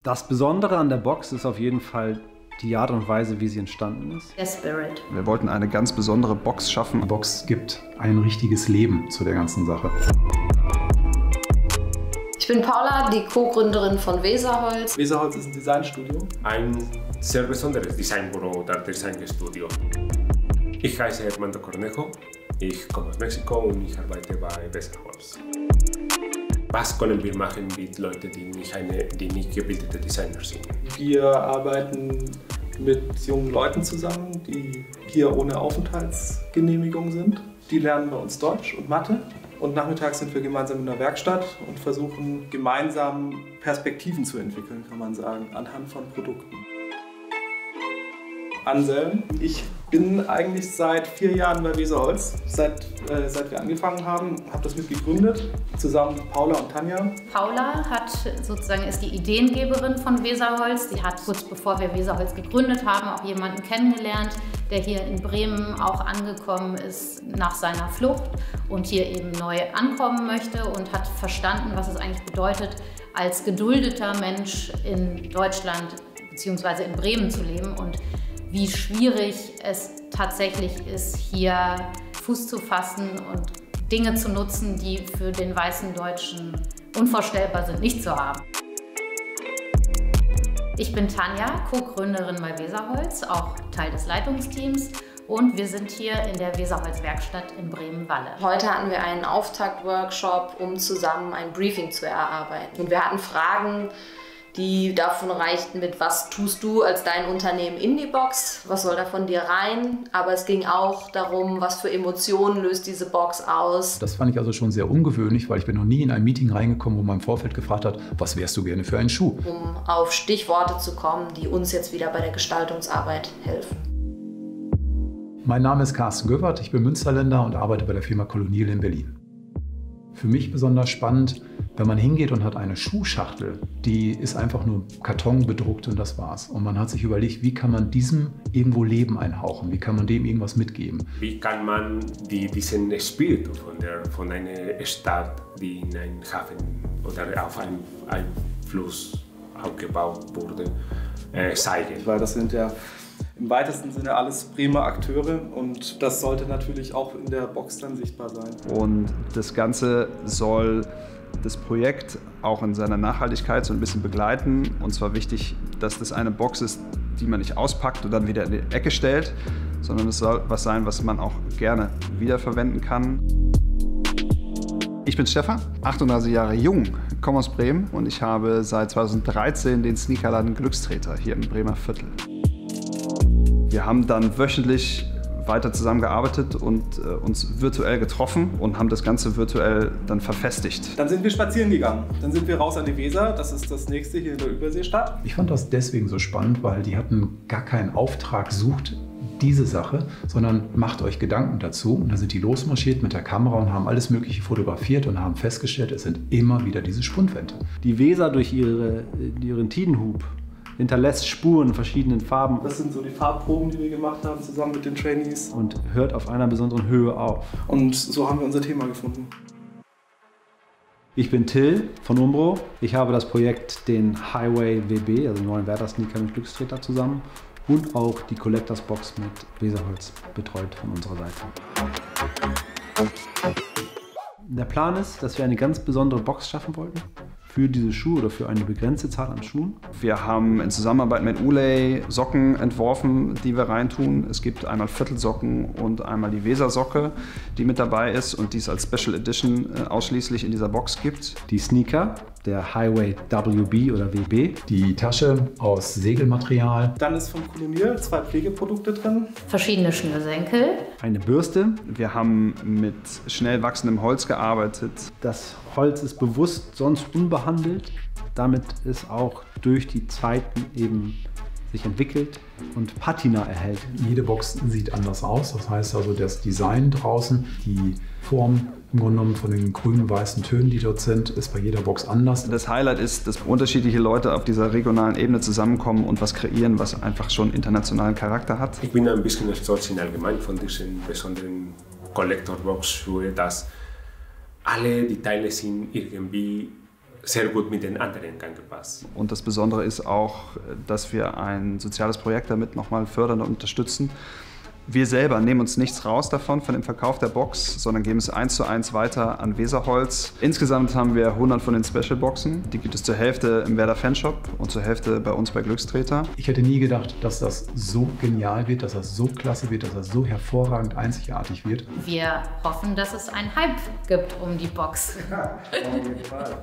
Das Besondere an der Box ist auf jeden Fall die Art und Weise, wie sie entstanden ist. Der Spirit. Wir wollten eine ganz besondere Box schaffen. Die Box gibt ein richtiges Leben zu der ganzen Sache. Ich bin Paula, die Co-Gründerin von Weserholz. Weserholz ist ein Designstudio. Ein sehr besonderes Designbüro oder Designstudio. Ich heiße Armando Cornejo, ich komme aus Mexiko und ich arbeite bei Weserholz. Was können wir machen mit Leuten, die nicht gebildete Designer sind? Wir arbeiten mit jungen Leuten zusammen, die hier ohne Aufenthaltsgenehmigung sind. Die lernen bei uns Deutsch und Mathe. Und nachmittags sind wir gemeinsam in der Werkstatt und versuchen gemeinsam Perspektiven zu entwickeln, kann man sagen, anhand von Produkten. Anselm. Ich bin eigentlich seit 4 Jahren bei Weserholz, seit wir angefangen haben, habe das mitgegründet, zusammen mit Paula und Tanja. Paula ist die Ideengeberin von Weserholz. Sie hat kurz bevor wir Weserholz gegründet haben, auch jemanden kennengelernt, der hier in Bremen auch angekommen ist nach seiner Flucht und hier eben neu ankommen möchte und hat verstanden, was es eigentlich bedeutet, als geduldeter Mensch in Deutschland bzw. in Bremen zu leben und wie schwierig es tatsächlich ist, hier Fuß zu fassen und Dinge zu nutzen, die für den weißen Deutschen unvorstellbar sind, nicht zu haben. Ich bin Tanja, Co-Gründerin bei Weserholz, auch Teil des Leitungsteams. Und wir sind hier in der Weserholz-Werkstatt in Bremen-Walle. Heute hatten wir einen Auftakt-Workshop, um zusammen ein Briefing zu erarbeiten. Und wir hatten Fragen, die davon reichten mit, was tust du als dein Unternehmen in die Box, was soll da von dir rein, aber es ging auch darum, was für Emotionen löst diese Box aus. Das fand ich also schon sehr ungewöhnlich, weil ich bin noch nie in ein Meeting reingekommen, wo man im Vorfeld gefragt hat, was wärst du gerne für einen Schuh? Um auf Stichworte zu kommen, die uns jetzt wieder bei der Gestaltungsarbeit helfen. Mein Name ist Carsten Göwert, ich bin Münsterländer und arbeite bei der Firma Colonial in Berlin. Für mich besonders spannend, wenn man hingeht und hat eine Schuhschachtel, die ist einfach nur Karton bedruckt und das war's. Und man hat sich überlegt, wie kann man diesem irgendwo Leben einhauchen, wie kann man dem irgendwas mitgeben. Wie kann man diesen Spirit von einer Stadt, die in einem Hafen oder auf einem Fluss aufgebaut wurde, zeigen? Weil das sind ja im weitesten Sinne alles Bremer Akteure und das sollte natürlich auch in der Box dann sichtbar sein. Und das Ganze soll das Projekt auch in seiner Nachhaltigkeit so ein bisschen begleiten. Und zwar wichtig, dass das eine Box ist, die man nicht auspackt und dann wieder in die Ecke stellt, sondern es soll was sein, was man auch gerne wiederverwenden kann. Ich bin Stefan, 38 Jahre jung, komme aus Bremen und ich habe seit 2013 den Sneakerladen Glückstreter hier im Bremer Viertel. Wir haben dann wöchentlich weiter zusammengearbeitet und uns virtuell getroffen und haben das Ganze virtuell dann verfestigt. Dann sind wir spazieren gegangen. Dann sind wir raus an die Weser, das ist das nächste hier in der Überseestadt. Ich fand das deswegen so spannend, weil die hatten gar keinen Auftrag, sucht diese Sache, sondern macht euch Gedanken dazu. Und dann sind die losmarschiert mit der Kamera und haben alles Mögliche fotografiert und haben festgestellt, es sind immer wieder diese Spundwände. Die Weser durch ihren Tidenhub hinterlässt Spuren in verschiedenen Farben. Das sind so die Farbproben, die wir gemacht haben, zusammen mit den Trainees. Und hört auf einer besonderen Höhe auf. Und so haben wir unser Thema gefunden. Ich bin Till von Umbro. Ich habe das Projekt den Highway WB, also den neuen Werder-Sneaker mit Glückstreter zusammen und auch die Collectors Box mit Weserholz betreut von unserer Seite. Der Plan ist, dass wir eine ganz besondere Box schaffen wollten für diese Schuhe oder für eine begrenzte Zahl an Schuhen. Wir haben in Zusammenarbeit mit Ulay Socken entworfen, die wir reintun. Es gibt einmal Viertelsocken und einmal die Weser-Socke, die mit dabei ist und die es als Special Edition ausschließlich in dieser Box gibt. Die Sneaker, der Highway WB oder WB. Die Tasche aus Segelmaterial. Dann ist vom Colonial 2 Pflegeprodukte drin. Verschiedene Schnürsenkel. Eine Bürste. Wir haben mit schnell wachsendem Holz gearbeitet. Das Holz ist bewusst sonst unbehandelt, damit es auch durch die Zeiten eben sich entwickelt und Patina erhält. Jede Box sieht anders aus, das heißt also das Design draußen, die Form im Grunde genommen von den grünen, weißen Tönen, die dort sind, ist bei jeder Box anders. Das Highlight ist, dass unterschiedliche Leute auf dieser regionalen Ebene zusammenkommen und was kreieren, was einfach schon internationalen Charakter hat. Ich bin ein bisschen stolz in allgemein von diesen besonderen Collector Box Schuhe, dass alle die Teile sind irgendwie sehr gut mit den anderen angepasst. Und das Besondere ist auch, dass wir ein soziales Projekt damit nochmal fördern und unterstützen. Wir selber nehmen uns nichts raus davon, von dem Verkauf der Box, sondern geben es 1:1 weiter an Weserholz. Insgesamt haben wir 100 von den Special-Boxen. Die gibt es zur Hälfte im Werder Fanshop und zur Hälfte bei uns bei Glückstreter. Ich hätte nie gedacht, dass das so genial wird, dass das so klasse wird, dass das so hervorragend einzigartig wird. Wir hoffen, dass es einen Hype gibt um die Box. Ja, auf jeden Fall.